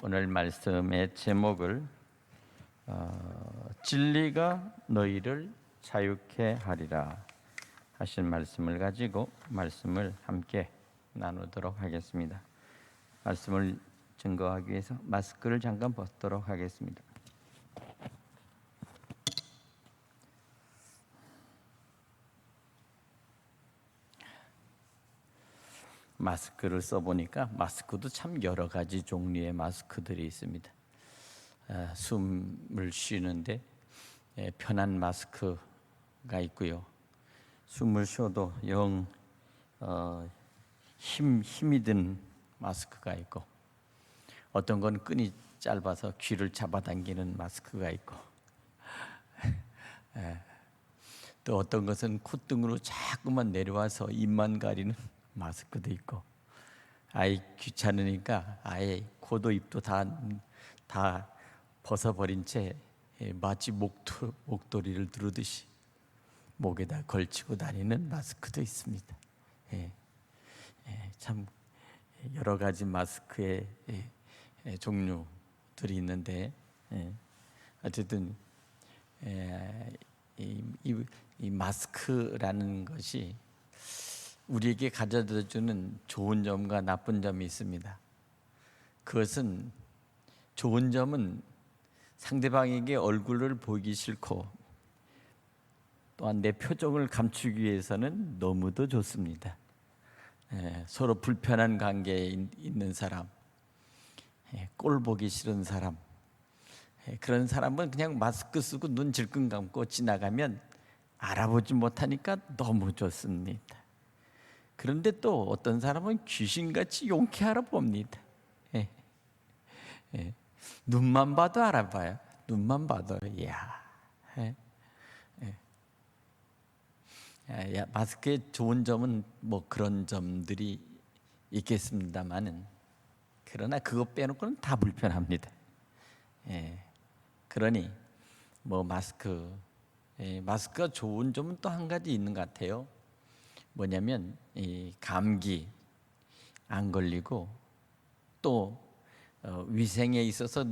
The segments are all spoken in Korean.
오늘 말씀의 제목을 진리가 너희를 자유케 하리라 하신 말씀을 가지고 말씀을 함께 나누도록 하겠습니다. 말씀을 증거하기 위해서 마스크를 잠깐 벗도록 하겠습니다. 마스크를 써보니까 마스크도 참 여러 가지 종류의 마스크들이 있습니다. 숨을 쉬는데 편한 마스크가 있고요. 숨을 쉬어도 영 힘이 든 마스크가 있고, 어떤 건 끈이 짧아서 귀를 잡아당기는 마스크가 있고, 또 어떤 것은 콧등으로 자꾸만 내려와서 입만 가리는 마스크도 있고, 아예 귀찮으니까 아예 코도 입도 다 벗어버린 채 마치 목도리를 두르듯이 목에다 걸치고 다니는 마스크도 있습니다. 참 여러 가지 마스크의 종류들이 있는데, 어쨌든 이 마스크라는 것이 우리에게 가져다주는 좋은 점과 나쁜 점이 있습니다. 그것은, 좋은 점은 상대방에게 얼굴을 보이기 싫고 또한 내 표정을 감추기 위해서는 너무도 좋습니다. 서로 불편한 관계에 있는 사람, 꼴 보기 싫은 사람, 그런 사람은 그냥 마스크 쓰고 눈 질끈 감고 지나가면 알아보지 못하니까 너무 좋습니다. 그런데 또 어떤 사람은 귀신같이 용케 알아봅니다. 눈만 봐도 알아봐요. 눈만 봐도. 마스크의 좋은 점은 뭐 그런 점들이 있겠습니다만은, 그러나 그것 빼놓고는 다 불편합니다. 그러니 뭐 마스크가 좋은 점은 또 한 가지 있는 것 같아요. 뭐냐면 이 감기 안 걸리고, 또 위생에 있어서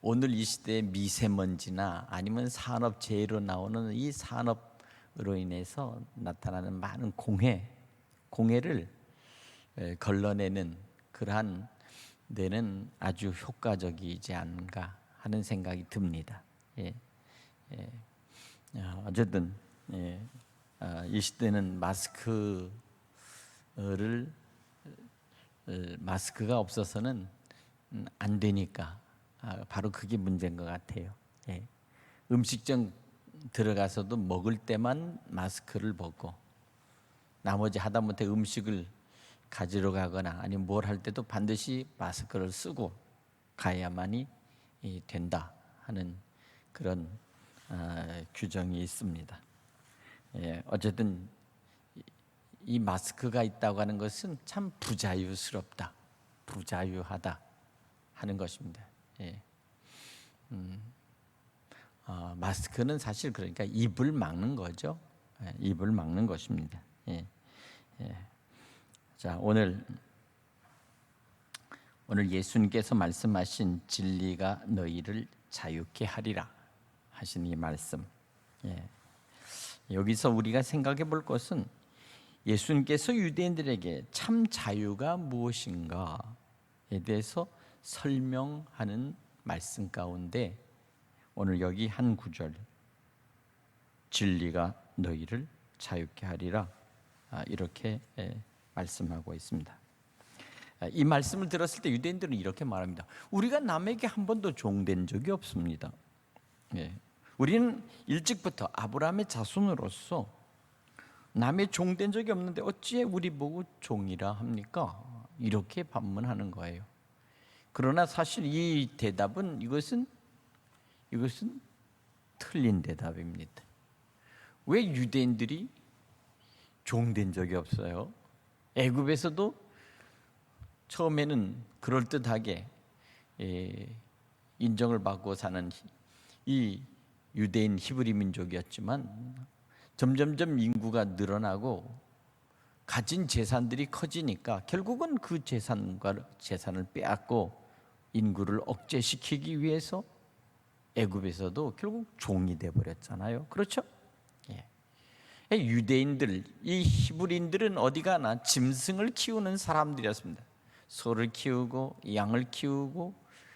오늘 이 시대의 미세먼지나 아니면 산업재해로 나오는 이 산업으로 인해서 나타나는 많은 공해를 걸러내는 그러한 데는 아주 효과적이지 않은가 하는 생각이 듭니다. 어쨌든 이 시대는 마스크가 없어서는 안 되니까 바로 그게 문제인 것 같아요. 음식점 들어가서도 먹을 때만 마스크를 벗고, 나머지 하다못해 음식을 가지러 가거나 아니면 뭘 할 때도 반드시 마스크를 쓰고 가야만이 된다 하는 그런 규정이 있습니다. 어쨌든 이 마스크가 있다고 하는 것은 참 부자유스럽다, 부자유하다 하는 것입니다. 마스크는 사실 그러니까 입을 막는 거죠. 입을 막는 것입니다. 자, 오늘 예수님께서 말씀하신 진리가 너희를 자유케 하리라 하신 이 말씀, 여기서 우리가 생각해 볼 것은 예수님께서 유대인들에게 참 자유가 무엇인가에 대해서 설명하는 말씀 가운데 오늘 여기 한 구절, 진리가 너희를 자유케 하리라, 이렇게 말씀하고 있습니다. 이 말씀을 들었을 때 유대인들은 이렇게 말합니다. 우리가 남에게 한 번도 종된 적이 없습니다. 우리는 일찍부터 아브라함의 자손으로서 남의 종된 적이 없는데 어찌 우리 보고 종이라 합니까? 이렇게 반문하는 거예요. 그러나 사실 이 대답은 이것은 틀린 대답입니다. 왜 유대인들이 종된 적이 없어요? 애굽에서도 처음에는 그럴듯하게 인정을 받고 사는 이 유대인 히브리 민족이었지만, 점점점 인구가 늘어나고 가진 재산들이 커지니까 결국은 그 재산을 빼앗고 인구를 억제시키기 위해서 애굽에서도 결국 종이 돼 버렸잖아요. 그렇죠? 예. 유대인들, 이 히브리인들은 어디 가나 짐승을 키우는 사람들이었습니다. 소를 키우고 양을 키우고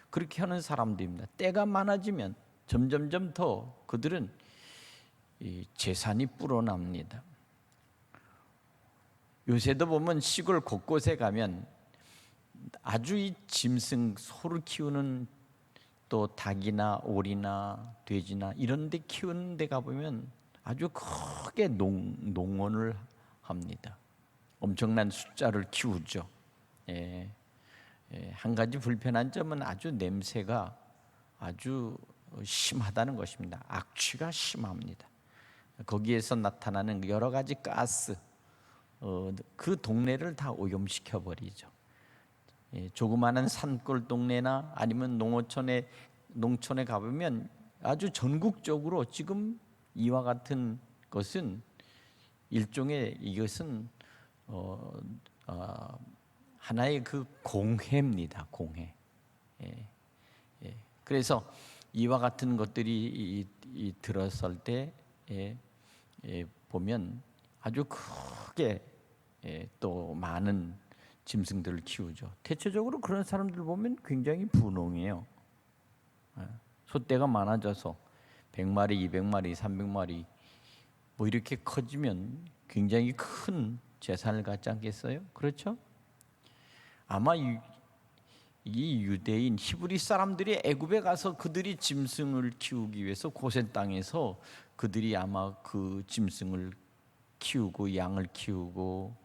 그렇게 하는 사람들입니다. 때가 많아지면 점점점 더 그들은 이 재산이 불어납니다. 요새도 보면 시골 곳곳에 가면 아주 이 짐승, 소를 키우는 또 닭이나 오리나 돼지나 이런 데 키우는 데 가보면 아주 크게 농원을 합니다. 엄청난 숫자를 키우죠. 예. 한 가지 불편한 점은 아주 냄새가 아주 심하다는 것입니다. 악취가 심합니다. 거기에서 나타나는 여러 가지 가스, 그 동네를 다 오염시켜 버리죠. 조그마한 산골 동네나 아니면 농촌에 가보면 아주 전국적으로 지금 이와 같은 것은 일종의 이것은 하나의 그 공해입니다. 공해. 그래서 이와 같은 것들이 들어설 때 보면 아주 크게 또 많은 짐승들을 키우죠. 대체적으로 그런 사람들 보면 굉장히 분홍해요. 소떼가 많아져서 100마리, 200마리, 300마리 뭐 이렇게 커지면 굉장히 큰 재산을 갖지 않겠어요? 그렇죠? 아마 이 유대인 히브리 사람들이 애굽에 가서 그들이 짐승을 키우기 위해서 고센 땅에서 그들이 아마 그 짐승을 키우고 양을 키우고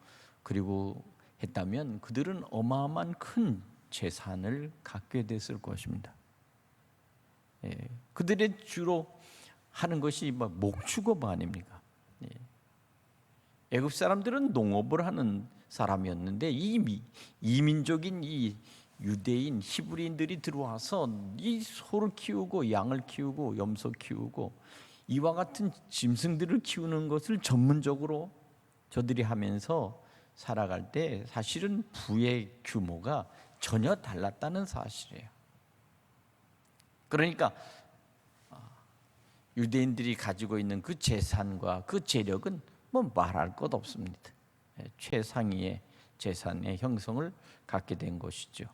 그리고 했다면 그들은 어마어마한 큰 재산을 갖게 됐을 것입니다. 그들의 주로 하는 것이 목축업 아닙니까? 애굽 사람들은 농업을 하는 사람이었는데 이민족인 이 유대인 히브리인들이 들어와서 이 소를 키우고 양을 키우고 염소 키우고 이와 같은 짐승들을 키우는 것을 전문적으로 저들이 하면서 살아갈 때 사실은 부의 규모가 전혀 달랐다는 사실이에요. 그러니까 유대인들이 가지고 있는 그 재산과 그 재력은 뭐 말할 것 없습니다. 최상위의 재산의 형성을 갖게 된 것이죠.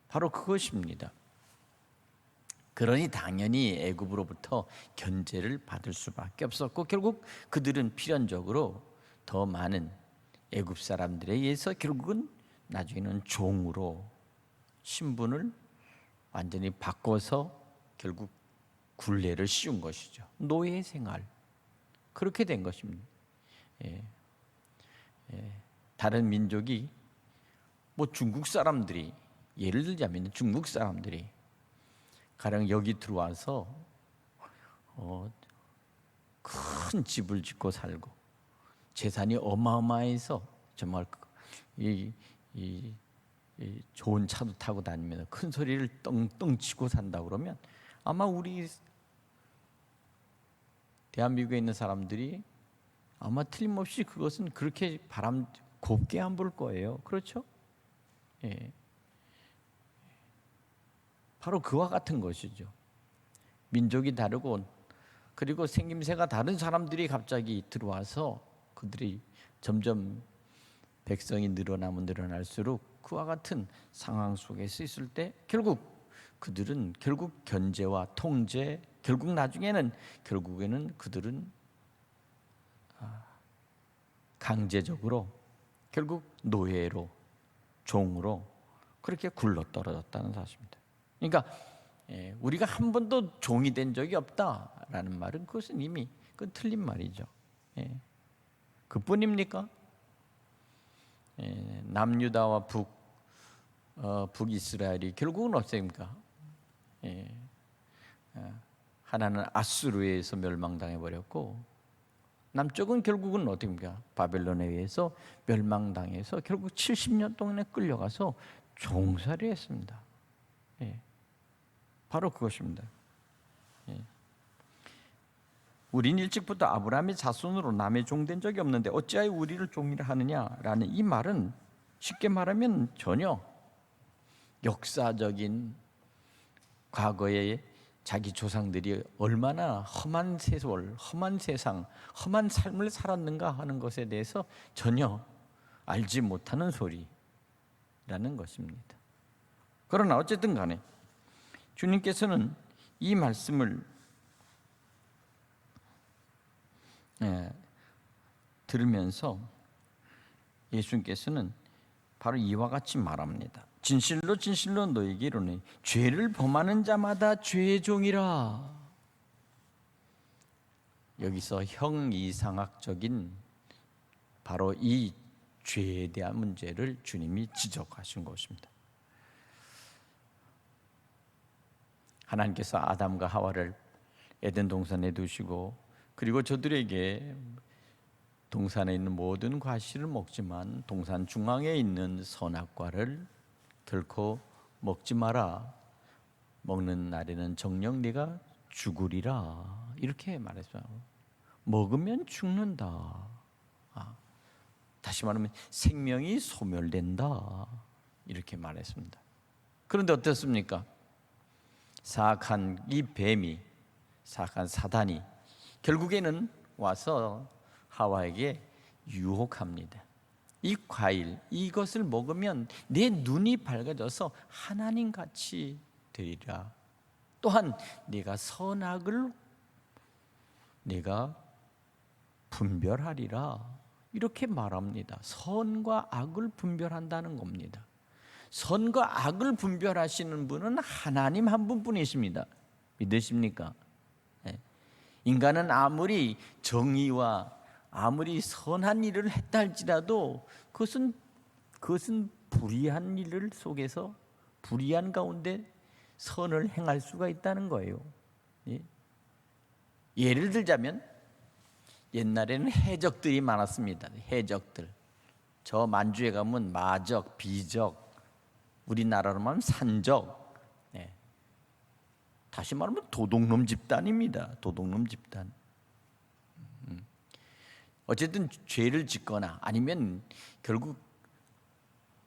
바로 그것입니다. 그러니 당연히 애굽으로부터 견제를 받을 수밖에 없었고 결국 그들은 필연적으로 더 많은 애굽 사람들에 의해서 결국은 나중에는 종으로 신분을 완전히 바꿔서 결국 굴레를 씌운 것이죠. 노예 생활 그렇게 된 것입니다. 다른 민족이 뭐 중국 사람들이 예를 들자면 중국 사람들이 가령 여기 들어와서 큰 집을 짓고 살고 재산이 어마어마해서 정말 이 좋은 차도 타고 다니면서 큰 소리를 떵떵 치고 산다 그러면 아마 우리 대한민국에 있는 사람들이 아마 틀림없이 그것은 그렇게 곱게 안 볼 거예요. 그렇죠? 바로 그와 같은 것이죠. 민족이 다르고 그리고 생김새가 다른 사람들이 갑자기 들어와서 그들이 점점 백성이 늘어날수록 그와 같은 상황 속에서 있을 때 그들은 견제와 통제 결국에는 그들은 강제적으로 결국 노예로 종으로 그렇게 굴러 떨어졌다는 사실입니다. 그러니까 우리가 한 번도 종이 된 적이 없다라는 말은 그것은 이미 틀린 말이죠. 그뿐입니까? 남유다와 북이스라엘이 결국은 어떻습니까? 하나는 아수르에 의해서 멸망당해 버렸고 남쪽은 결국은 어떻습니까? 바벨론에 의해서 멸망당해서 결국 70년 동안에 끌려가서 종살이했습니다. 바로 그것입니다. 우린 일찍부터 아브라함의 자손으로 남의 종 된 적이 없는데 어찌하여 우리를 종이라 하느냐라는 이 말은 쉽게 말하면 전혀 역사적인 과거에 자기 조상들이 얼마나 험한 세월, 험한 세상, 험한 삶을 살았는가 하는 것에 대해서 전혀 알지 못하는 소리라는 것입니다. 그러나 어쨌든 간에 주님께서는 이 말씀을 들으면서 예수님께서는 바로 이와 같이 말합니다. 진실로 진실로 너희에게 이르노니 죄를 범하는 자마다 죄의 종이라. 여기서 형이상학적인 바로 이 죄에 대한 문제를 주님이 지적하신 것입니다. 하나님께서 아담과 하와를 에덴 동산에 두시고 그리고 저들에게 동산에 있는 모든 과실을 먹지만 동산 중앙에 있는 선악과를 결코 먹지 마라. 먹는 날에는 정녕 네가 죽으리라. 이렇게 말했어요. 먹으면 죽는다. 다시 말하면 생명이 소멸된다. 이렇게 말했습니다. 그런데 어떻습니까? 사악한 이 뱀이, 사악한 사단이 결국에는 와서 하와에게 유혹합니다. 이 과일, 이것을 먹으면 내 눈이 밝아져서 하나님같이 되리라. 또한 네가 선악을 네가 분별하리라. 이렇게 말합니다. 선과 악을 분별한다는 겁니다. 선과 악을 분별하시는 분은 하나님 한 분뿐이십니다. 믿으십니까? 인간은 아무리 정의와 아무리 선한 일을 했다 할지라도 그것은 불의한 일을 속에서 불의한 가운데 선을 행할 수가 있다는 거예요. 예를 들자면 옛날에는 해적들이 많았습니다. 해적들. 저 만주에 가면 마적, 비적, 우리나라로 말하면 산적. 다시 말하면 도둑놈 집단입니다. 도둑놈 집단. 어쨌든 죄를 짓거나 아니면 결국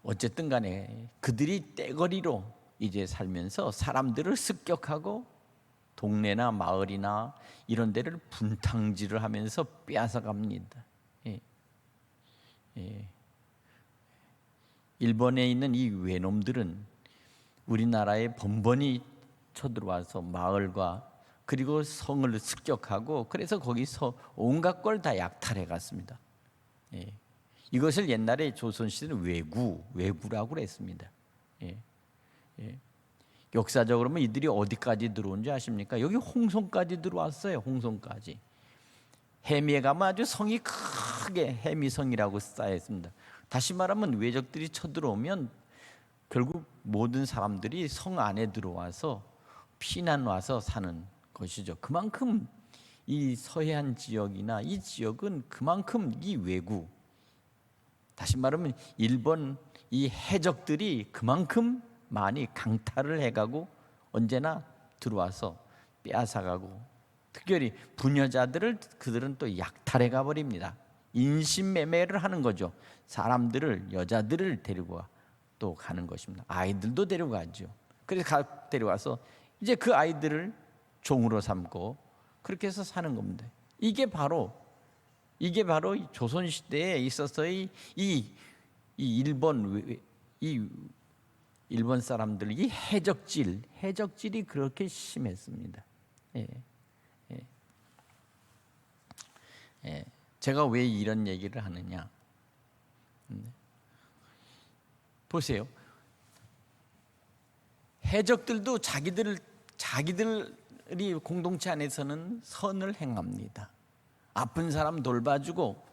어쨌든 간에 그들이 떼거리로 이제 살면서 사람들을 습격하고 동네나 마을이나 이런 데를 분탕질을 하면서 빼앗아갑니다. 일본에 있는 이 외놈들은 우리나라에 번번이 쳐들어와서 마을과 그리고 성을 습격하고 그래서 거기서 온갖 걸 다 약탈해 갔습니다. 이것을 옛날에 조선시대는 왜구라고 그랬습니다. 역사적으로 보면 이들이 어디까지 들어온지 아십니까? 여기 홍성까지 들어왔어요. 홍성까지. 해미에 가면 아주 성이 크게 해미성이라고 쌓여있습니다. 다시 말하면 외적들이 쳐들어오면 결국 모든 사람들이 성 안에 들어와서 피난 와서 사는 것이죠. 그만큼 이 서해안 지역이나 이 지역은 그만큼 이 왜구, 다시 말하면 일본 이 해적들이 그만큼 많이 강탈을 해가고 언제나 들어와서 빼앗아가고 특별히 부녀자들을 그들은 또 약탈해 가버립니다. 인신매매를 하는 거죠. 사람들을, 여자들을 데리고 또 가는 것입니다. 아이들도 데려가죠. 그래서 데려와서 이제 그 아이들을 종으로 삼고 그렇게 해서 사는 겁니다. 이게 바로 조선 시대에 있어서의 이 일본 사람들 이 해적질이 그렇게 심했습니다. 제가 왜 이런 얘기를 하느냐? 보세요. 해적들도 자기들이 공동체 안에서는 선을 행합니다. 아픈 사람 돌봐주고,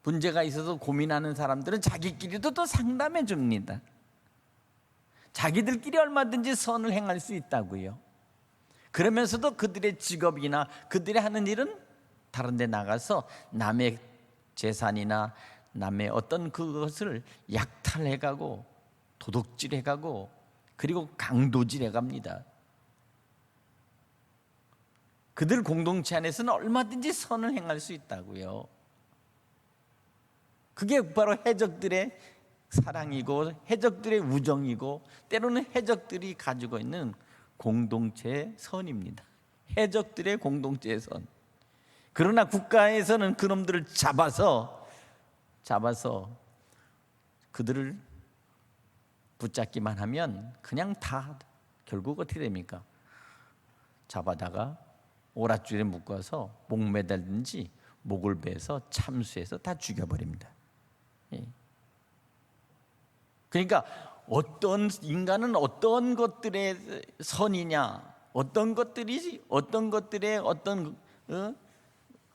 문제가 있어서 고민하는 사람들은 자기끼리도 또 상담해 줍니다. 자기들끼리 얼마든지 선을 행할 수 있다고요. 그러면서도 그들의 직업이나 그들이 하는 일은 다른 데 나가서 남의 재산이나 남의 어떤 그것을 약탈해가고 도둑질해가고 그리고 강도질해갑니다. 그들 공동체 안에서는 얼마든지 선을 행할 수 있다고요. 그게 바로 해적들의 사랑이고 해적들의 우정이고 때로는 해적들이 가지고 있는 공동체의 선입니다. 해적들의 공동체의 선. 그러나 국가에서는 그놈들을 잡아서 그들을 붙잡기만 하면 그냥 다 결국 어떻게 됩니까? 잡아다가 오랏줄에 묶어서 목 매달든지 목을 베서 참수해서 다 죽여버립니다. 그러니까 인간은 어떤 것들의 선이냐, 어떤 것들의 어떤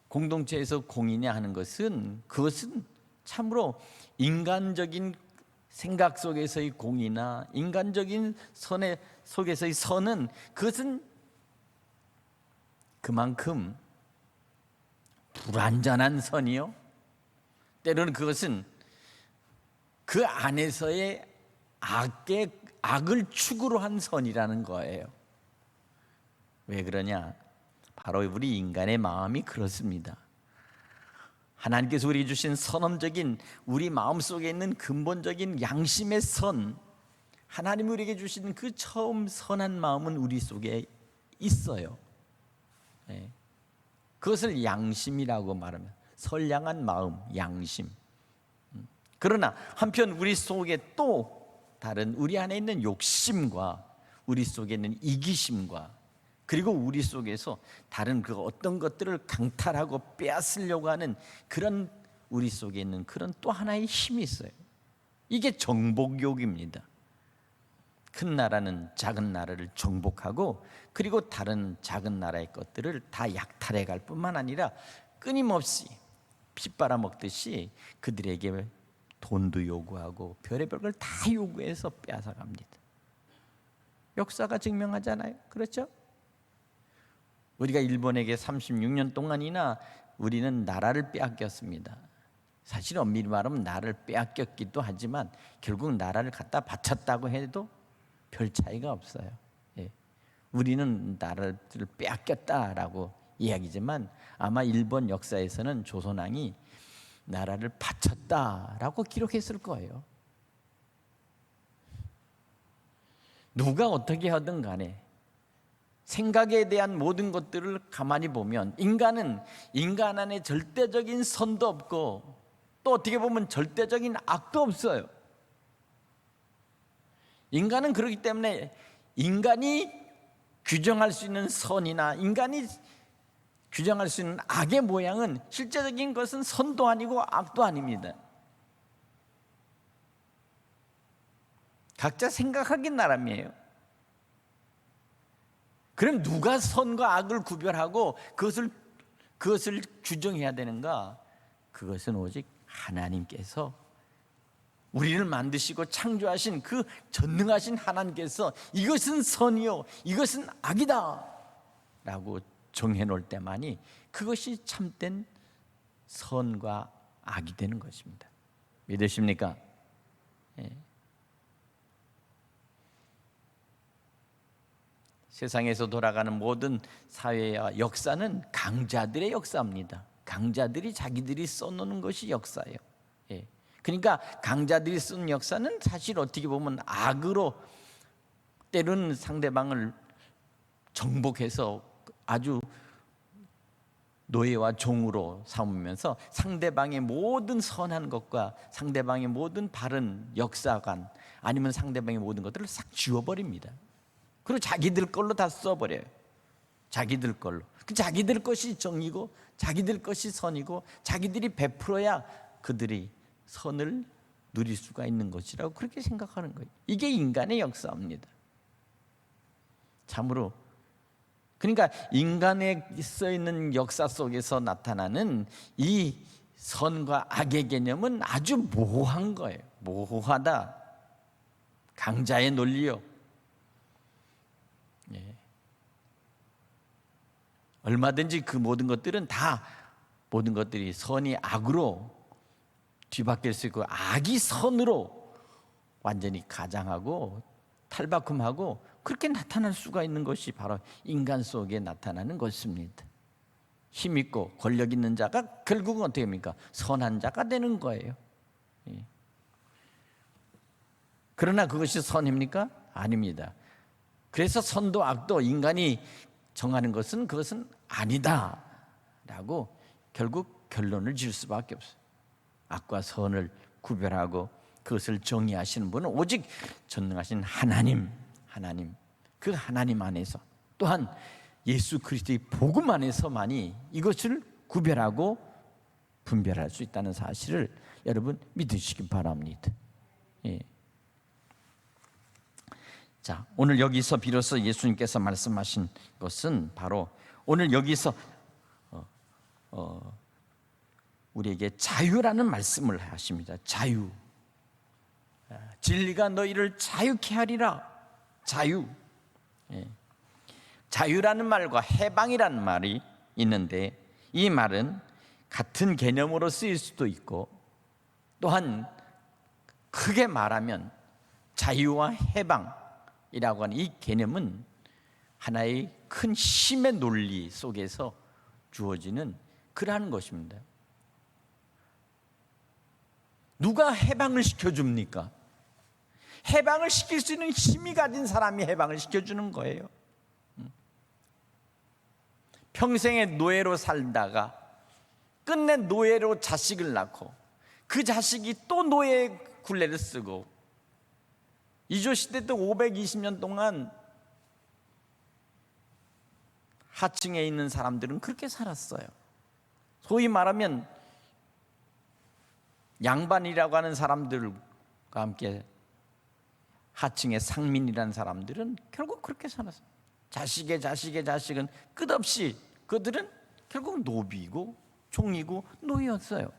공동체에서 공이냐 하는 그것은 참으로 인간적인 생각 속에서의 공이나 인간적인 속에서의 선은 그것은 그만큼 불완전한 선이요, 때로는 그것은 그 안에서의 악을 축으로 한 선이라는 거예요. 왜 그러냐? 바로 우리 인간의 마음이 그렇습니다. 하나님께서 우리 주신 선언적인 우리 마음속에 있는 근본적인 양심의 선, 하나님이 우리에게 주신 그 처음 선한 마음은 우리 속에 있어요. 그것을 양심이라고 말하면, 선량한 마음, 양심. 그러나 한편 우리 속에 또 다른 우리 안에 있는 욕심과 우리 속에 있는 이기심과 그리고 우리 속에서 다른 그 어떤 것들을 강탈하고 빼앗으려고 하는 그런 우리 속에 있는 그런 또 하나의 힘이 있어요. 이게 정복욕입니다. 큰 나라는 작은 나라를 정복하고 그리고 다른 작은 나라의 것들을 다 약탈해 갈 뿐만 아니라 끊임없이 핏 빨아먹듯이 그들에게 돈도 요구하고 별의별 걸 다 요구해서 빼앗아 갑니다. 역사가 증명하잖아요. 그렇죠? 우리가 일본에게 36년 동안이나 우리는 나라를 빼앗겼습니다. 사실 엄밀히 말하면 나라를 빼앗겼기도 하지만 결국 나라를 갖다 바쳤다고 해도 별 차이가 없어요. 우리는 나라를 빼앗겼다라고 이야기지만 아마 일본 역사에서는 조선왕이 나라를 바쳤다라고 기록했을 거예요. 누가 어떻게 하든 간에 생각에 대한 모든 것들을 가만히 보면 인간 안에 절대적인 선도 없고 또 어떻게 보면 절대적인 악도 없어요. 인간은 그렇기 때문에 인간이 규정할 수 있는 선이나 인간이 규정할 수 있는 악의 모양은 실제적인 것은 선도 아니고 악도 아닙니다. 각자 생각하긴 나름이에요. 그럼 누가 선과 악을 구별하고 그것을 규정해야 되는가? 그것은 오직 하나님께서 우리를 만드시고 창조하신 그 전능하신 하나님께서 이것은 선이요 이것은 악이다 라고 정해놓을 때만이 그것이 참된 선과 악이 되는 것입니다. 믿으십니까? 세상에서 돌아가는 모든 사회와 역사는 강자들의 역사입니다. 강자들이 자기들이 써놓는 것이 역사예요. 그러니까 강자들이 쓴 역사는 사실 어떻게 보면 악으로 때로는 상대방을 정복해서 아주 노예와 종으로 삼으면서 상대방의 모든 선한 것과 상대방의 모든 바른 역사관 아니면 상대방의 모든 것들을 싹 지워버립니다. 그리고 자기들 걸로 다 써버려요. 자기들 걸로. 자기들 것이 정이고 자기들 것이 선이고 자기들이 베풀어야 그들이 선을 누릴 수가 있는 것이라고 그렇게 생각하는 거예요. 이게 인간의 역사입니다. 참으로 그러니까 인간에 써있는 역사 속에서 나타나는 이 선과 악의 개념은 아주 모호한 거예요. 모호하다. 강자의 논리요. 얼마든지 그 모든 것들은 다 모든 것들이 선이 악으로 뒤바뀔 수 있고 악이 선으로 완전히 가장하고 탈바꿈하고 그렇게 나타날 수가 있는 것이 바로 인간 속에 나타나는 것입니다. 힘있고 권력 있는 자가 결국은 어떻게 합니까? 선한 자가 되는 거예요. 그러나 그것이 선입니까? 아닙니다. 그래서 선도 악도 인간이 정하는 것은 그것은 아니다라고 결국 결론을 지을 수밖에 없어요. 악과 선을 구별하고 그것을 정의하시는 분은 오직 전능하신 하나님, 그 하나님 안에서, 또한 예수 그리스도의 복음 안에서만이 이것을 구별하고 분별할 수 있다는 사실을 여러분 믿으시기 바랍니다. 예. 자, 오늘 여기서 비로소 예수님께서 말씀하신 것은 바로 오늘 여기서 우리에게 자유라는 말씀을 하십니다. 자유. 진리가 너희를 자유케 하리라. 자유. 예. 자유라는 말과 해방이라는 말이 있는데 이 말은 같은 개념으로 쓰일 수도 있고 또한 크게 말하면 자유와 해방이라고 하는 이 개념은 하나의 큰 힘의 논리 속에서 주어지는 그러한 것입니다. 누가 해방을 시켜줍니까? 해방을 시킬 수 있는 힘이 가진 사람이 해방을 시켜주는 거예요. 평생의 노예로 살다가 끝내 노예로 자식을 낳고 그 자식이 또 노예 굴레를 쓰고 이조시대 때 520년 동안 하층에 있는 사람들은 그렇게 살았어요. 소위 말하면 양반이라고 하는 사람들과 함께 하층의 상민이라는 사람들은 결국 그렇게 살았어요. 자식의 자식은 끝없이 그들은 결국 노비고 종이고 노예였어요.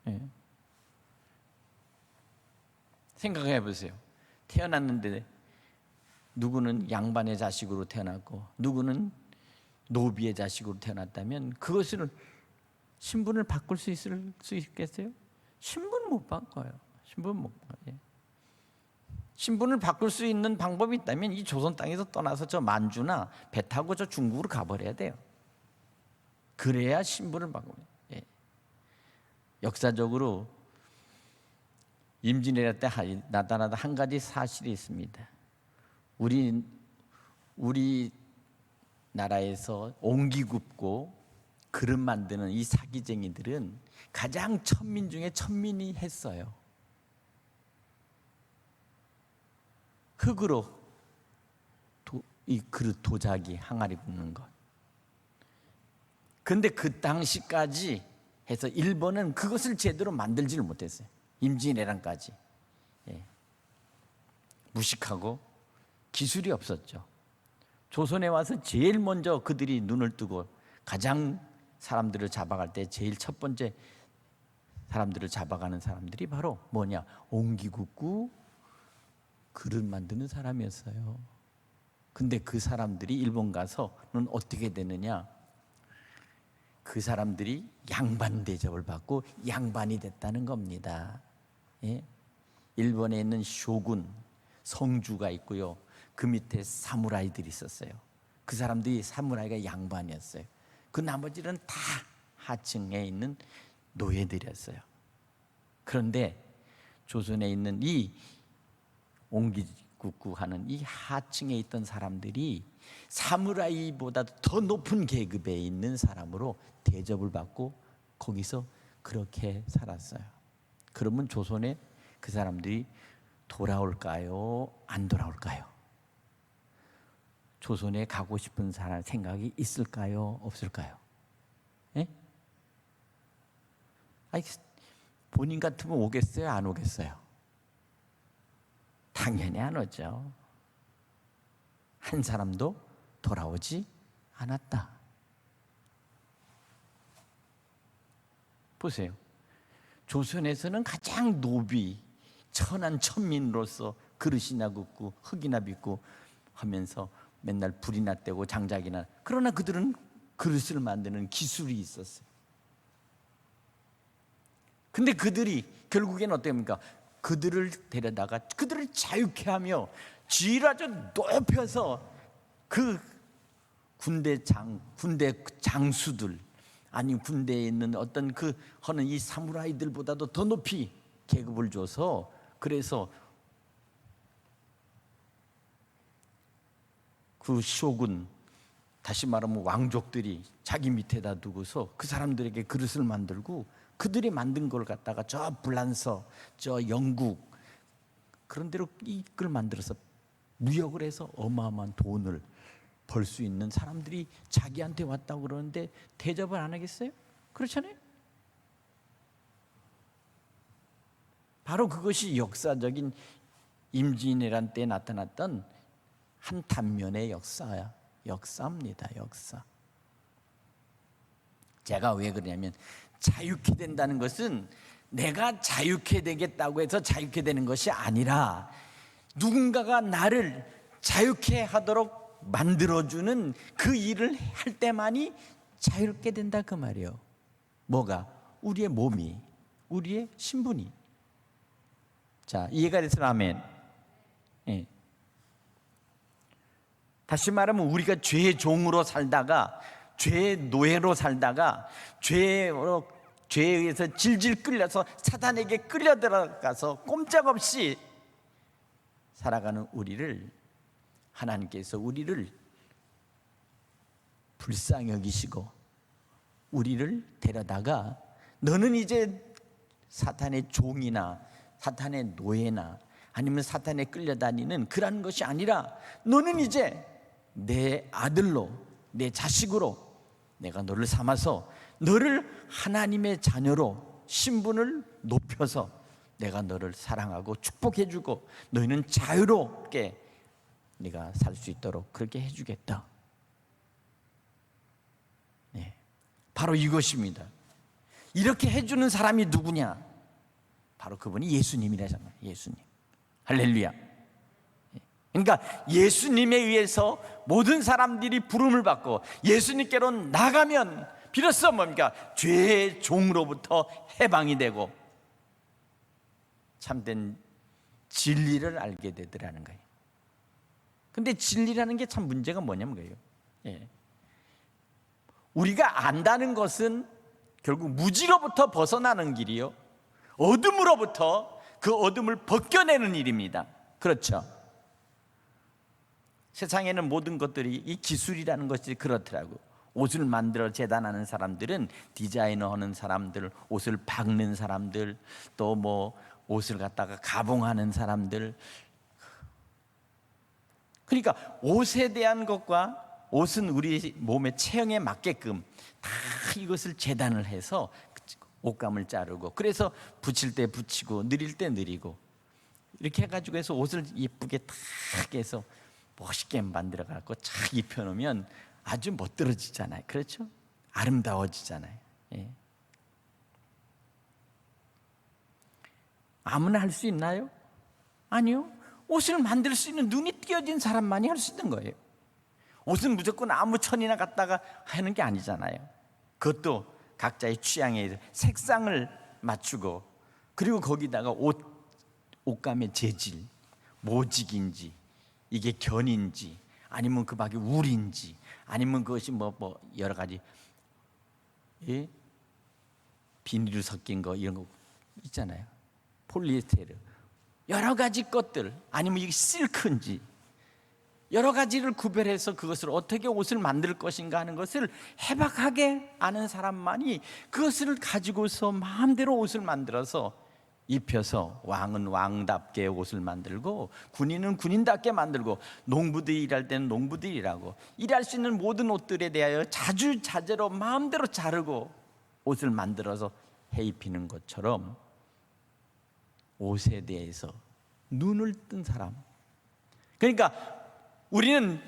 예. 생각해 보세요. 태어났는데 누구는 양반의 자식으로 태어났고 누구는 노비의 자식으로 태어났다면 그것을 신분을 바꿀 수 있겠어요? 신분 못 바꿔요. 신분 못 바꿔요. 신분을 바꿀 수 있는 방법이 있다면 이 조선 땅에서 떠나서 저 만주나 배 타고 저 중국으로 가버려야 돼요. 그래야 신분을 바꿉니다. 예. 역사적으로 임진왜란 때 나타나던 한 가지 사실이 있습니다. 우리 나라에서 옹기 굽고 그릇 만드는 이 사기쟁이들은 가장 천민 중에 천민이 했어요. 흙으로 이 그릇 도자기 항아리 굽는 것. 근데 그 당시까지 해서 일본은 그것을 제대로 만들지를 못했어요. 임진왜란까지. 예. 무식하고 기술이 없었죠. 조선에 와서 제일 먼저 그들이 눈을 뜨고 가장 사람들을 잡아갈 때 제일 첫 번째 사람들을 잡아가는 사람들이 바로 뭐냐? 옹기 굽고 그릇 만드는 사람이었어요. 근데 그 사람들이 일본 가서는 어떻게 되느냐? 그 사람들이 양반 대접을 받고 양반이 됐다는 겁니다. 예? 일본에 있는 쇼군 성주가 있고요. 그 밑에 사무라이들이 있었어요. 그 사람들이 사무라이가 양반이었어요. 그 나머지는 다 하층에 있는 노예들이었어요. 그런데 조선에 있는 이 옹기국구하는 이 하층에 있던 사람들이 사무라이보다도 더 높은 계급에 있는 사람으로 대접을 받고 거기서 그렇게 살았어요. 그러면 조선에 그 사람들이 돌아올까요? 안 돌아올까요? 조선에 가고 싶은 사람 생각이 있을까요? 없을까요? 예? 아니, 본인 같으면 오겠어요? 안 오겠어요? 당연히 안 오죠. 한 사람도 돌아오지 않았다. 보세요. 조선에서는 가장 노비, 천한 천민으로서 그릇이나 굽고 흙이나 빚고 하면서 맨날 불이나 떼고 장작이나, 그러나 그들은 그릇을 만드는 기술이 있었어요. 근데 그들이 결국엔 어떻습니까? 그들을 데려다가 그들을 자유케 하며 지위를 아주 높여서 그 군대 장수들, 아니 군대에 있는 어떤 그 하는 이 사무라이들보다도 더 높이 계급을 줘서, 그래서 그 쇼군, 다시 말하면 왕족들이 자기 밑에다 두고서 그 사람들에게 그릇을 만들고 그들이 만든 걸 갖다가 저 불란서, 저 영국 그런 데로 이걸 만들어서 무역을 해서 어마어마한 돈을 벌 수 있는 사람들이 자기한테 왔다고 그러는데 대접을 안 하겠어요? 그렇잖아요. 바로 그것이 역사적인 임진왜란 때 나타났던 한 단면의 역사입니다. 역사. 제가 왜 그러냐면 자유케 된다는 것은 내가 자유케 되겠다고 해서 자유케 되는 것이 아니라 누군가가 나를 자유케 하도록 만들어주는 그 일을 할 때만이 자유롭게 된다 그 말이에요. 뭐가? 우리의 몸이, 우리의 신분이. 자, 이해가 됐어요? 아멘. 예. 다시 말하면 우리가 죄의 종으로 살다가 죄의 노예로 살다가 죄에 의해서 질질 끌려서 사탄에게 끌려 들어가서 꼼짝없이 살아가는 우리를 하나님께서 우리를 불쌍히 여기시고 우리를 데려다가 너는 이제 사탄의 종이나 사탄의 노예나 아니면 사탄에 끌려다니는 그런 것이 아니라 너는 이제 내 아들로 내 자식으로 내가 너를 삼아서 너를 하나님의 자녀로 신분을 높여서 내가 너를 사랑하고 축복해주고 너희는 자유롭게 네가 살 수 있도록 그렇게 해주겠다. 네, 바로 이것입니다. 이렇게 해주는 사람이 누구냐? 바로 그분이 예수님이라잖아요. 예수님. 할렐루야. 그러니까 예수님에 의해서 모든 사람들이 부름을 받고 예수님께로 나가면 비로소 뭡니까? 죄의 종으로부터 해방이 되고 참된 진리를 알게 되더라는 거예요. 근데 진리라는 게 참 문제가 뭐냐면 거예요. 예. 우리가 안다는 것은 결국 무지로부터 벗어나는 길이요, 어둠으로부터 그 어둠을 벗겨내는 일입니다. 그렇죠? 세상에는 모든 것들이 이 기술이라는 것이 그렇더라고. 옷을 만들어 재단하는 사람들은 디자이너 하는 사람들, 옷을 박는 사람들, 또 뭐 옷을 갖다가 가봉하는 사람들. 그러니까 옷에 대한 것과 옷은 우리 몸의 체형에 맞게끔 다 이것을 재단을 해서 옷감을 자르고 그래서 붙일 때 붙이고 느릴 때 느리고 이렇게 해가지고 해서 옷을 예쁘게 탁 해서 멋있게 만들어 갖고 착 입혀놓으면 아주 멋들어지잖아요. 그렇죠? 아름다워지잖아요. 예. 아무나 할 수 있나요? 아니요. 옷을 만들 수 있는 눈이 띄어진 사람만이 할 수 있는 거예요. 옷은 무조건 아무 천이나 갖다가 하는 게 아니잖아요. 그것도 각자의 취향에 의해서 색상을 맞추고 그리고 거기다가 옷감의 재질, 모직인지 이게 견인지 아니면 그 밖에 울인지 아니면 그것이 뭐 여러 가지 예? 비닐로 섞인 거 이런 거 있잖아요. 폴리에스테르 여러 가지 것들 아니면 이게 실크인지 여러 가지를 구별해서 그것을 어떻게 옷을 만들 것인가 하는 것을 해박하게 아는 사람만이 그것을 가지고서 마음대로 옷을 만들어서 입혀서 왕은 왕답게 옷을 만들고 군인은 군인답게 만들고 농부들이 일할 때는 농부들이 일하고 일할 수 있는 모든 옷들에 대하여 자주자재로 마음대로 자르고 옷을 만들어서 해 입히는 것처럼 옷에 대해서 눈을 뜬 사람. 그러니까 우리는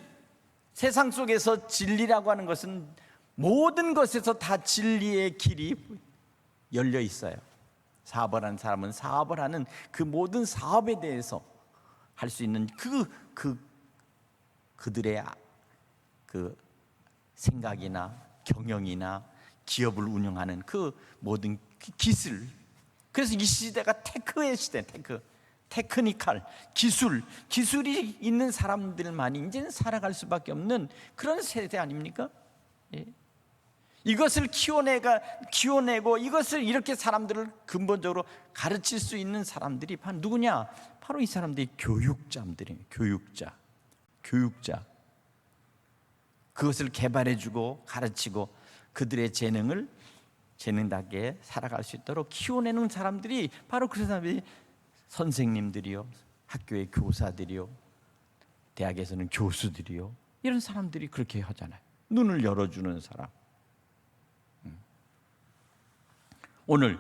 세상 속에서 진리라고 하는 것은 모든 것에서 다 진리의 길이 열려 있어요. 사업을 하는 사람은 사업을 하는 그 모든 사업에 대해서 할 수 있는 그들의 그 생각이나 경영이나 기업을 운영하는 그 모든 기술. 그래서 이 시대가 테크의 시대, 테크니컬, 기술이 있는 사람들만이 이제는 살아갈 수밖에 없는 그런 세대 아닙니까? 예. 이것을 키워내고 이것을 이렇게 사람들을 근본적으로 가르칠 수 있는 사람들이 바로 누구냐? 바로 이 사람들이 교육자들이에요. 교육자. 그것을 개발해주고 가르치고 그들의 재능답게 살아갈 수 있도록 키워내는 사람들이 바로 그 사람들이 선생님들이요, 학교의 교사들이요, 대학에서는 교수들이요, 이런 사람들이 그렇게 하잖아요. 눈을 열어주는 사람. 오늘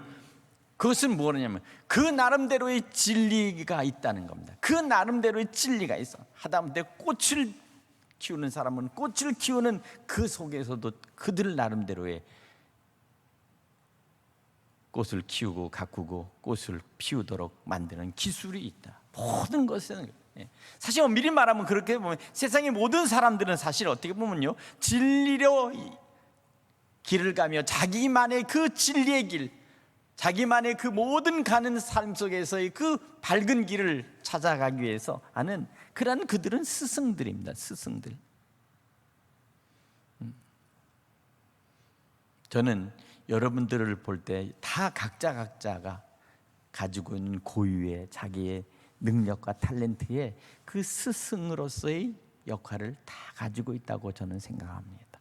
그것은 뭐냐면 그 나름대로의 진리가 있다는 겁니다. 그 나름대로의 진리가 있어. 하다못해 꽃을 키우는 사람은 꽃을 키우는 그 속에서도 그들 나름대로의 꽃을 키우고 가꾸고 꽃을 피우도록 만드는 기술이 있다. 모든 것은 사실 미리 말하면 그렇게 보면 세상의 모든 사람들은 사실 어떻게 보면요, 진리로 길을 가며 자기만의 그 진리의 길, 자기만의 그 모든 가는 삶 속에서의 그 밝은 길을 찾아가기 위해서 하는 그런 그들은 스승들입니다. 스승들. 저는 여러분들을 볼 때 다 각자가 가지고 있는 고유의 자기의 능력과 탤런트의 그 스승으로서의 역할을 다 가지고 있다고 저는 생각합니다.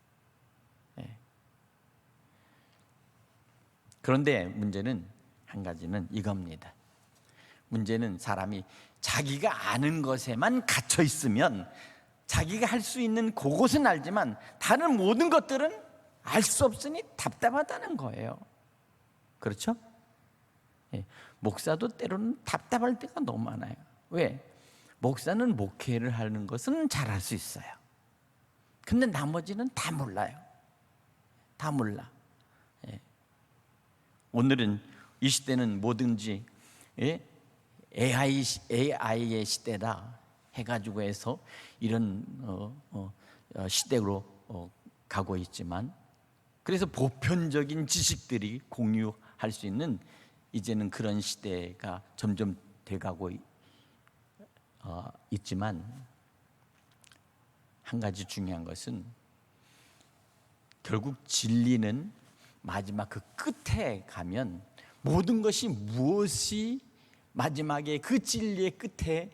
그런데 문제는 한 가지는 이겁니다. 문제는 사람이 자기가 아는 것에만 갇혀 있으면 자기가 할 수 있는 그것은 알지만 다른 모든 것들은 알 수 없으니 답답하다는 거예요. 그렇죠? 목사도 때로는 답답할 때가 너무 많아요. 왜? 목사는 목회를 하는 것은 잘할 수 있어요. 근데 나머지는 다 몰라요. 다 몰라. 오늘은 이 시대는 뭐든지 AI의 시대다 해가지고 해서 이런 시대로 가고 있지만, 그래서 보편적인 지식들이 공유할 수 있는 이제는 그런 시대가 점점 돼가고 있지만, 한 가지 중요한 것은 결국 진리는 마지막 그 끝에 가면 모든 것이 무엇이 마지막에 그 진리의 끝에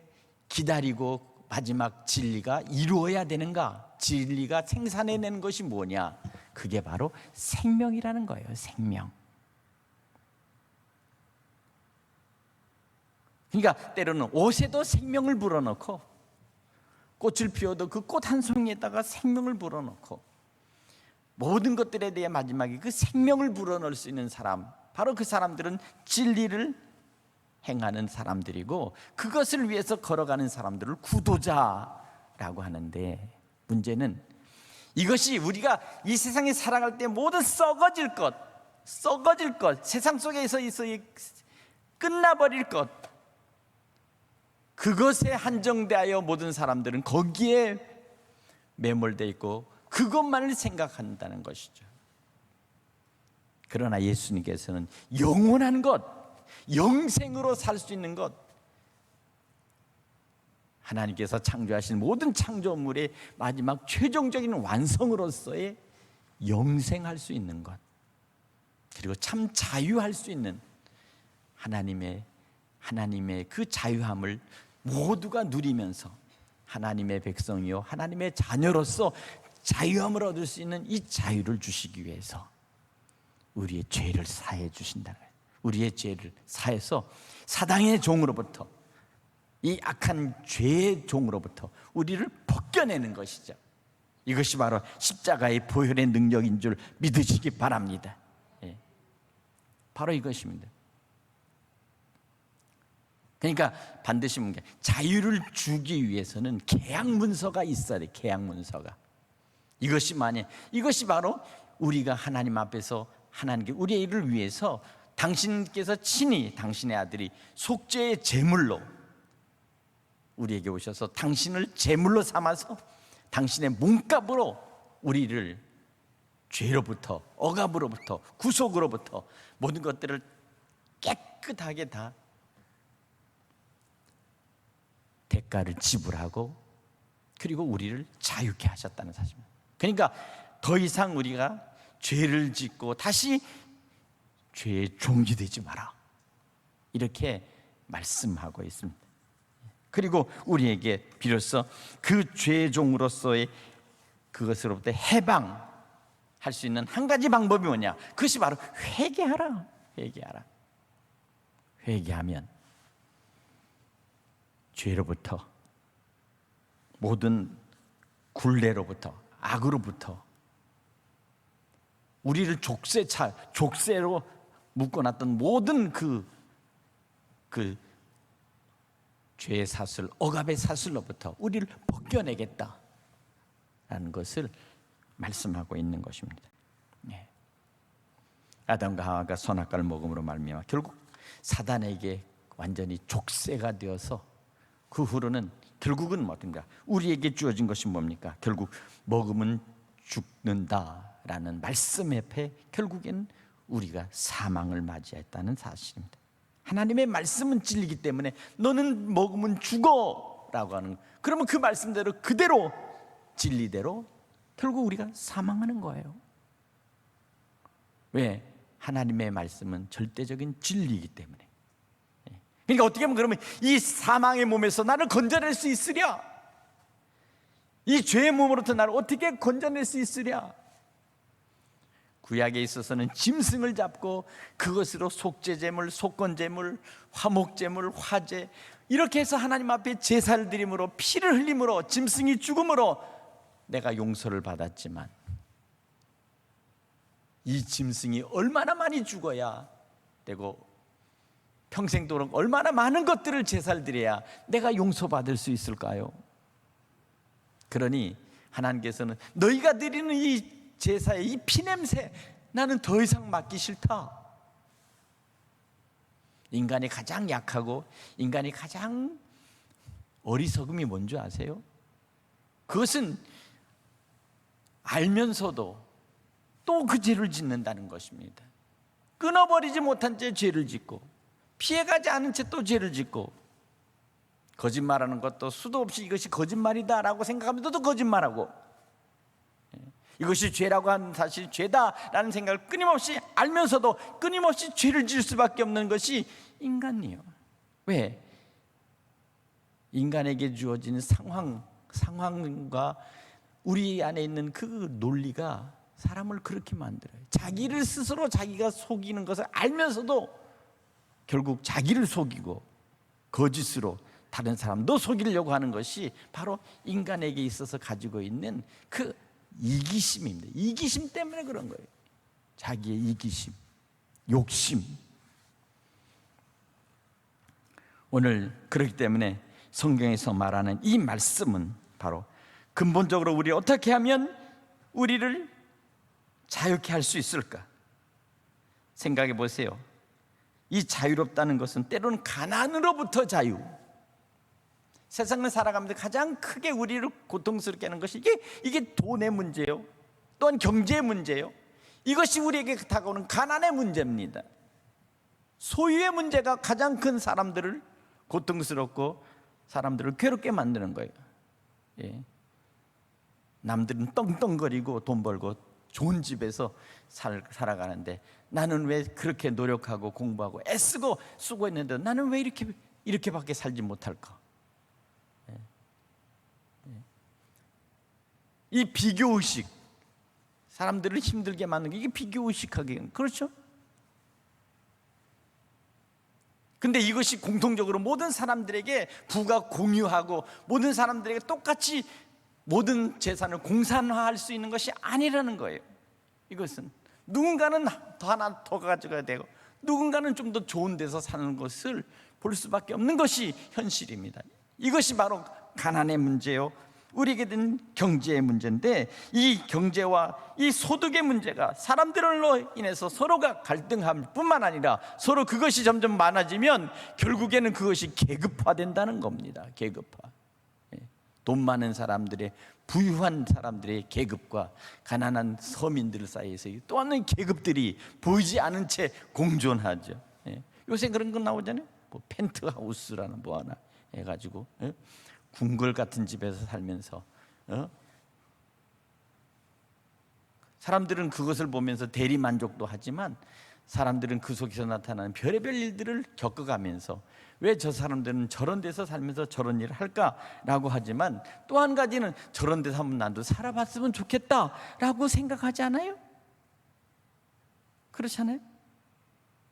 기다리고 마지막 진리가 이루어야 되는가, 진리가 생산해내는 것이 뭐냐, 그게 바로 생명이라는 거예요. 생명. 그러니까 때로는 옷에도 생명을 불어넣고, 꽃을 피워도 그 꽃 한 송이에다가 생명을 불어넣고, 모든 것들에 대해 마지막에 그 생명을 불어넣을 수 있는 사람, 바로 그 사람들은 진리를 행하는 사람들이고, 그것을 위해서 걸어가는 사람들을 구도자라고 하는데, 문제는 이것이 우리가 이 세상에 살아갈 때 모든 썩어질 것, 세상 속에서 끝나버릴 것, 그것에 한정되어 모든 사람들은 거기에 매몰되어 있고 그것만을 생각한다는 것이죠. 그러나 예수님께서는 영원한 것, 영생으로 살 수 있는 것, 하나님께서 창조하신 모든 창조물의 마지막 최종적인 완성으로서의 영생할 수 있는 것, 그리고 참 자유할 수 있는 하나님의 그 자유함을 모두가 누리면서 하나님의 백성이요 하나님의 자녀로서 자유함을 얻을 수 있는 이 자유를 주시기 위해서 우리의 죄를 사해 주신다는 거예요. 우리의 죄를 사해서 사단의 종으로부터, 이 악한 죄의 종으로부터 우리를 벗겨내는 것이죠. 이것이 바로 십자가의 보혈의 능력인 줄 믿으시기 바랍니다. 바로 이것입니다. 그러니까 반드시 뭔가 자유를 주기 위해서는 계약 문서가 있어야 돼. 계약 문서가. 이것이 바로 우리가 하나님 앞에서 하나님께 우리의 일을 위해서 당신께서 친히 당신의 아들이 속죄의 제물로 우리에게 오셔서 당신을 제물로 삼아서 당신의 몸값으로 우리를 죄로부터, 억압으로부터, 구속으로부터 모든 것들을 깨끗하게 다 대가를 지불하고 그리고 우리를 자유케 하셨다는 사실입니다. 그러니까 더 이상 우리가 죄를 짓고 다시 죄의 종이 되지 마라, 이렇게 말씀하고 있습니다. 그리고 우리에게 비로소 그 죄의 종으로서의 그것으로부터 해방할 수 있는 한 가지 방법이 뭐냐? 그것이 바로 회개하라. 회개하라. 회개하면 죄로부터, 모든 굴레로부터, 악으로부터, 우리를 족쇄로 묶어놨던 모든 그 죄의 사슬, 억압의 사슬로부터 우리를 벗겨내겠다라는 것을 말씀하고 있는 것입니다. 네. 아담과 하와가 선악과를 먹음으로 말미암아 결국 사단에게 완전히 족쇄가 되어서 그 후로는 결국은 뭐든가 우리에게 주어진 것이 뭡니까? 결국 먹으면 죽는다라는 말씀 앞에 결국엔 우리가 사망을 맞이했다는 사실입니다. 하나님의 말씀은 진리이기 때문에 너는 먹으면 죽어라고 하는, 그러면 그 말씀대로 그대로 진리대로 결국 우리가 사망하는 거예요. 왜? 하나님의 말씀은 절대적인 진리이기 때문에. 그러니까 어떻게 하면 그러면 이 사망의 몸에서 나를 건져낼 수 있으랴? 이 죄의 몸으로부터 나를 어떻게 건져낼 수 있으랴? 구약에 있어서는 짐승을 잡고 그것으로 속죄제물, 속건제물, 화목제물, 화제 이렇게 해서 하나님 앞에 제사를 드림으로 피를 흘림으로 짐승이 죽음으로 내가 용서를 받았지만 이 짐승이 얼마나 많이 죽어야 되고 평생도록 얼마나 많은 것들을 제사를 드려야 내가 용서받을 수 있을까요? 그러니 하나님께서는 너희가 드리는 이 제사의 이 피냄새 나는 더 이상 맡기 싫다. 인간이 가장 약하고 인간이 가장 어리석음이 뭔지 아세요? 그것은 알면서도 또 그 죄를 짓는다는 것입니다. 끊어버리지 못한 채 죄를 짓고 피해가지 않은 채 또 죄를 짓고 거짓말하는 것도 수도 없이 이것이 거짓말이다라고 생각하면서 또 거짓말하고 이것이 죄라고 하는 사실이 죄다라는 생각을 끊임없이 알면서도 끊임없이 죄를 지을 수밖에 없는 것이 인간이에요. 왜? 인간에게 주어진 상황과 우리 안에 있는 그 논리가 사람을 그렇게 만들어요. 자기를 스스로 자기가 속이는 것을 알면서도 결국 자기를 속이고 거짓으로 다른 사람도 속이려고 하는 것이 바로 인간에게 있어서 가지고 있는 그 이기심입니다. 이기심 때문에 그런 거예요. 자기의 이기심, 욕심. 오늘 그렇기 때문에 성경에서 말하는 이 말씀은 바로 근본적으로 우리 어떻게 하면 우리를 자유케 할 수 있을까? 생각해 보세요. 이 자유롭다는 것은 때로는 가난으로부터 자유. 세상을 살아가면서 가장 크게 우리를 고통스럽게 하는 것이 이게 돈의 문제요, 또한 경제의 문제요. 이것이 우리에게 다가오는 가난의 문제입니다. 소유의 문제가 가장 큰 사람들을 고통스럽고 사람들을 괴롭게 만드는 거예요. 예. 남들은 떵떵거리고 돈 벌고 좋은 집에서 살아가는데 나는 왜 그렇게 노력하고 공부하고 애쓰고 수고했는데 나는 왜 이렇게밖에 살지 못할까? 이 비교의식, 사람들을 힘들게 만드는 게 이게 비교의식하게, 그렇죠? 근데 이것이 공통적으로 모든 사람들에게 부가 공유하고 모든 사람들에게 똑같이 모든 재산을 공산화할 수 있는 것이 아니라는 거예요. 이것은 누군가는 하나 더 가져가야 되고 누군가는 좀 더 좋은 데서 사는 것을 볼 수밖에 없는 것이 현실입니다. 이것이 바로 가난의 문제요, 우리에게 된 경제의 문제인데, 이 경제와 이 소득의 문제가 사람들로 인해서 서로가 갈등할 뿐만 아니라 서로 그것이 점점 많아지면 결국에는 그것이 계급화된다는 겁니다. 계급화. 돈 많은 사람들의, 부유한 사람들의 계급과 가난한 서민들 사이에서 또 하나의 계급들이 보이지 않은 채 공존하죠. 요새 그런 거 나오잖아요. 뭐 펜트하우스라는 뭐 하나 해가지고 궁궐 같은 집에서 살면서 사람들은 그것을 보면서 대리 만족도 하지만 사람들은 그 속에서 나타나는 별의별 일들을 겪어가면서 왜 저 사람들은 저런 데서 살면서 저런 일을 할까라고 하지만, 또 한 가지는 저런 데서 한번 나도 살아봤으면 좋겠다라고 생각하지 않아요? 그렇잖아요?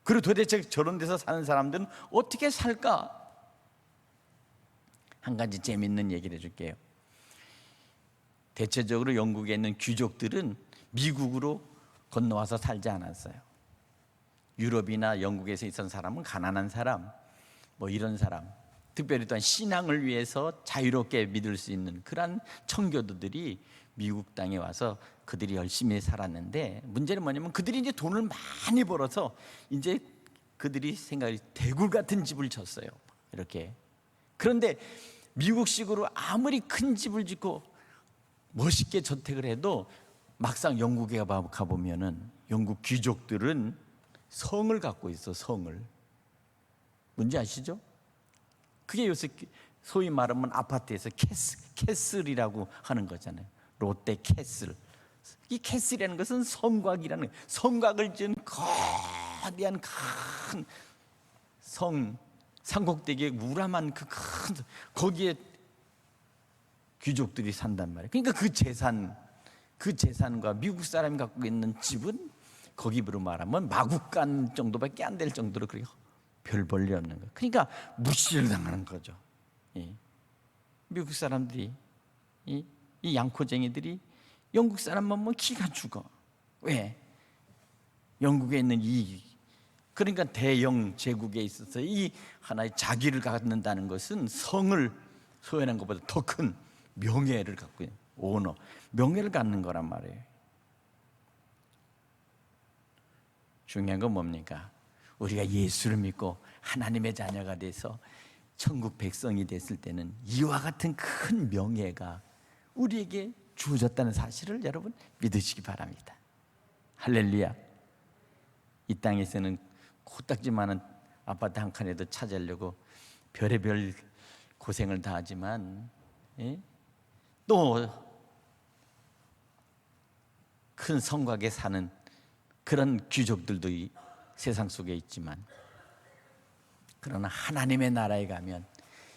그리고 도대체 저런 데서 사는 사람들은 어떻게 살까? 한 가지 재밌는 얘기를 해줄게요. 대체적으로 영국에 있는 귀족들은 미국으로 건너와서 살지 않았어요. 유럽이나 영국에서 있던 사람은 가난한 사람, 뭐 이런 사람, 특별히 또한 신앙을 위해서 자유롭게 믿을 수 있는 그런 청교도들이 미국 땅에 와서 그들이 열심히 살았는데, 문제는 뭐냐면 그들이 이제 돈을 많이 벌어서 이제 그들이 생각이 대굴 같은 집을 졌어요. 이렇게. 그런데 미국식으로 아무리 큰 집을 짓고 멋있게 저택을 해도 막상 영국에 가보면은 영국 귀족들은 성을 갖고 있어. 성을. 뭔지 아시죠? 그게 요새 소위 말하면 아파트에서 캐슬이라고 하는 거잖아요. 롯데 캐슬. 이 캐슬이라는 것은 성곽이라는 거예요. 성곽을 지은 거대한 큰 성, 산꼭대기에 우람한 그 큰, 거기에 귀족들이 산단 말이에요. 그러니까 그 재산과 미국 사람이 갖고 있는 집은 거기로 말하면 마구간 정도밖에 안 될 정도로 그렇게 별 볼일 없는 거예요. 그러니까 무시를 당하는 거죠. 미국 사람들이, 이 양코쟁이들이 영국 사람만 보면 기가 죽어. 왜? 영국에 있는 그러니까 대영 제국에 있어서 이 하나의 자기를 갖는다는 것은 성을 소유하는 것보다 더 큰 명예를 갖고 있는, 오너, 명예를 갖는 거란 말이에요. 중요한 건 뭡니까? 우리가 예수를 믿고 하나님의 자녀가 돼서 천국 백성이 됐을 때는 이와 같은 큰 명예가 우리에게 주어졌다는 사실을 여러분 믿으시기 바랍니다. 할렐루야. 이 땅에서는 코딱지만한 아파트 한 칸에도 찾으려고 별의별 고생을 다 하지만, 또 큰 성곽에 사는 그런 귀족들도 이 세상 속에 있지만, 그러나 하나님의 나라에 가면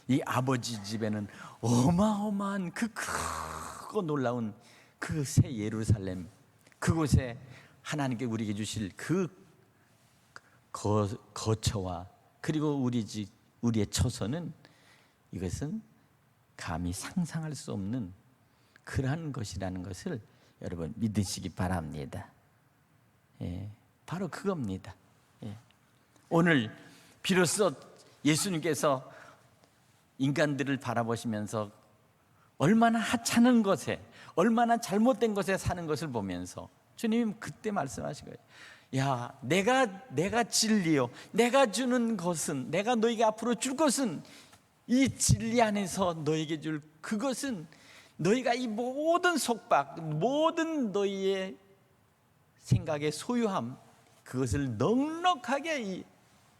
이 아버지 집에는 어마어마한 그 크고 놀라운 그 새 예루살렘, 그곳에 하나님께 우리에게 주실 그 거처와 그리고 우리의 처소는, 이것은 감히 상상할 수 없는 그러한 것이라는 것을 여러분 믿으시기 바랍니다. 바로 그겁니다. 오늘 비로소 예수님께서 인간들을 바라보시면서 얼마나 하찮은 것에, 얼마나 잘못된 것에 사는 것을 보면서 주님이 그때 말씀하신 거예요. 야, 내가 진리요, 내가 주는 것은, 내가 너에게 앞으로 줄 것은, 이 진리 안에서 너에게 줄 그것은 너희가 이 모든 속박, 모든 너희의 생각의 소유함, 그것을 넉넉하게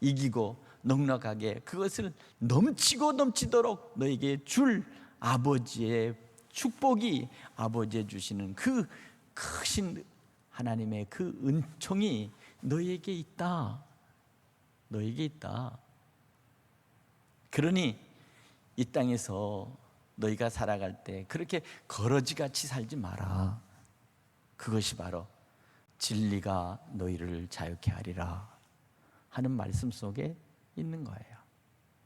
이기고 넉넉하게 그것을 넘치고 넘치도록 너에게 줄 아버지의 축복이, 아버지의 주시는 그 크신 하나님의 그 은총이 너에게 있다. 너에게 있다. 그러니 이 땅에서 너희가 살아갈 때 그렇게 거러지같이 살지 마라. 그것이 바로 진리가 너희를 자유케 하리라 하는 말씀 속에 있는 거예요.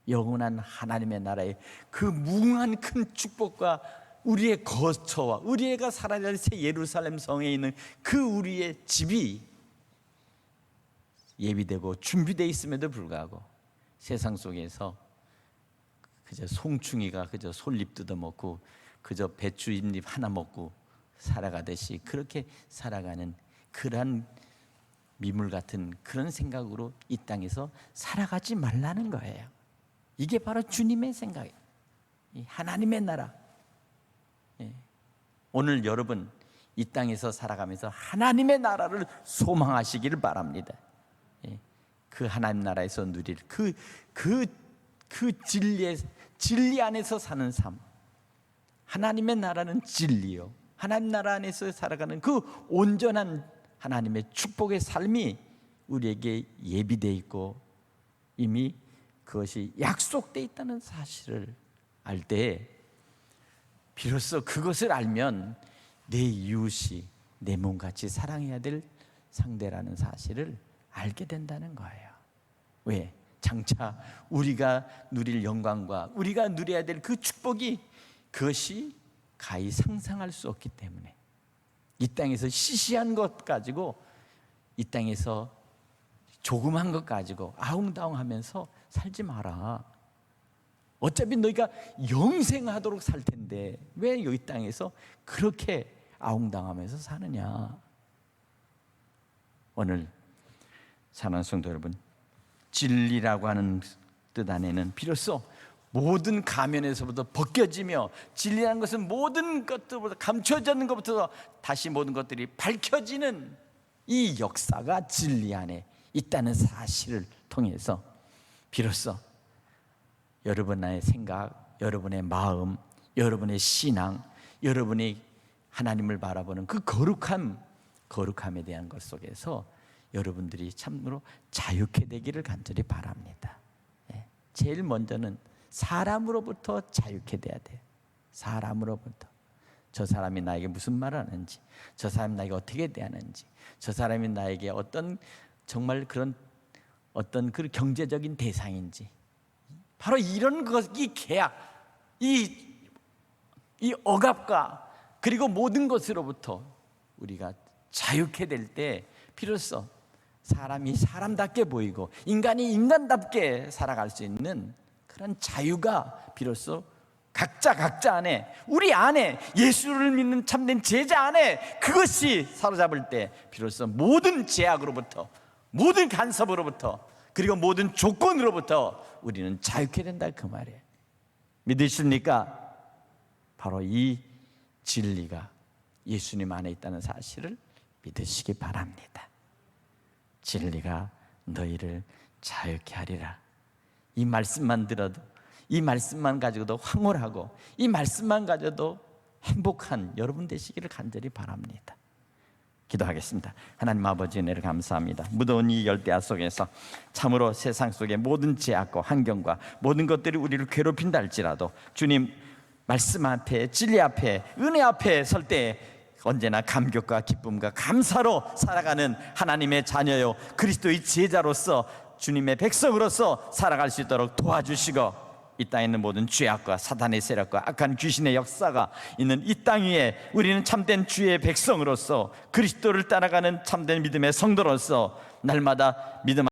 영원한 하나님의 나라의 그 무궁한 큰 축복과 우리의 거처와 우리가 살아야 될 새 예루살렘 성에 있는 그 우리의 집이 예비되고 준비되어 있음에도 불구하고 세상 속에서 그저 송충이가 그저 솔잎 뜯어먹고 그저 배추 잎 하나 먹고 살아가듯이 그렇게 살아가는 그러한 미물 같은 그런 생각으로 이 땅에서 살아가지 말라는 거예요. 이게 바로 주님의 생각이에요. 하나님의 나라. 오늘 여러분 이 땅에서 살아가면서 하나님의 나라를 소망하시기를 바랍니다. 그 하나님 나라에서 누릴 그 진리 안에서 사는 삶. 하나님의 나라는 진리요. 하나님 나라 안에서 살아가는 그 온전한 하나님의 축복의 삶이 우리에게 예비되어 있고 이미 그것이 약속되어 있다는 사실을 알 때 비로소 그것을 알면 내 이웃이 내 몸같이 사랑해야 될 상대라는 사실을 알게 된다는 거예요. 왜? 장차 우리가 누릴 영광과 우리가 누려야 될 그 축복이 그것이 가히 상상할 수 없기 때문에 이 땅에서 시시한 것 가지고, 이 땅에서 조그만 것 가지고 아웅다웅하면서 살지 마라. 어차피 너희가 영생하도록 살 텐데 왜 이 땅에서 그렇게 아웅다웅하면서 사느냐. 오늘 사랑하는 성도 여러분, 진리라고 하는 뜻 안에는 비로소 모든 가면에서부터 벗겨지며, 진리라는 것은 모든 것들보다 감춰지는 것부터 다시 모든 것들이 밝혀지는 이 역사가 진리 안에 있다는 사실을 통해서 비로소 여러분의 생각, 여러분의 마음, 여러분의 신앙, 여러분이 하나님을 바라보는 그 거룩함에 대한 것 속에서 여러분들이 참으로 자유케 되기를 간절히 바랍니다. 제일 먼저는 사람으로부터 자유케 돼야 돼요. 사람으로부터. 저 사람이 나에게 무슨 말을 하는지, 저 사람이 나에게 어떻게 대하는지, 저 사람이 나에게 어떤 정말 그런 어떤 그 경제적인 대상인지, 바로 이런 것, 이 계약, 이 억압과 그리고 모든 것으로부터 우리가 자유케 될 때 비로소 사람이 사람답게 보이고 인간이 인간답게 살아갈 수 있는 그런 자유가 비로소 각자 안에, 우리 안에, 예수를 믿는 참된 제자 안에 그것이 사로잡을 때 비로소 모든 제약으로부터, 모든 간섭으로부터, 그리고 모든 조건으로부터 우리는 자유케 된다, 그 말이에요. 믿으십니까? 바로 이 진리가 예수님 안에 있다는 사실을 믿으시기 바랍니다. 진리가 너희를 자유케 하리라. 이 말씀만 들어도, 이 말씀만 가지고도 황홀하고 이 말씀만 가져도 행복한 여러분 되시기를 간절히 바랍니다. 기도하겠습니다. 하나님 아버지, 은혜를 감사합니다. 무더운 이 열대야 속에서 참으로 세상 속의 모든 제약과 환경과 모든 것들이 우리를 괴롭힌다 할지라도 주님 말씀 앞에, 진리 앞에, 은혜 앞에 설 때 언제나 감격과 기쁨과 감사로 살아가는 하나님의 자녀요, 그리스도의 제자로서 주님의 백성으로서 살아갈 수 있도록 도와주시고, 이 땅에 있는 모든 죄악과 사단의 세력과 악한 귀신의 역사가 있는 이 땅 위에 우리는 참된 주의 백성으로서 그리스도를 따라가는 참된 믿음의 성도로서 날마다 믿음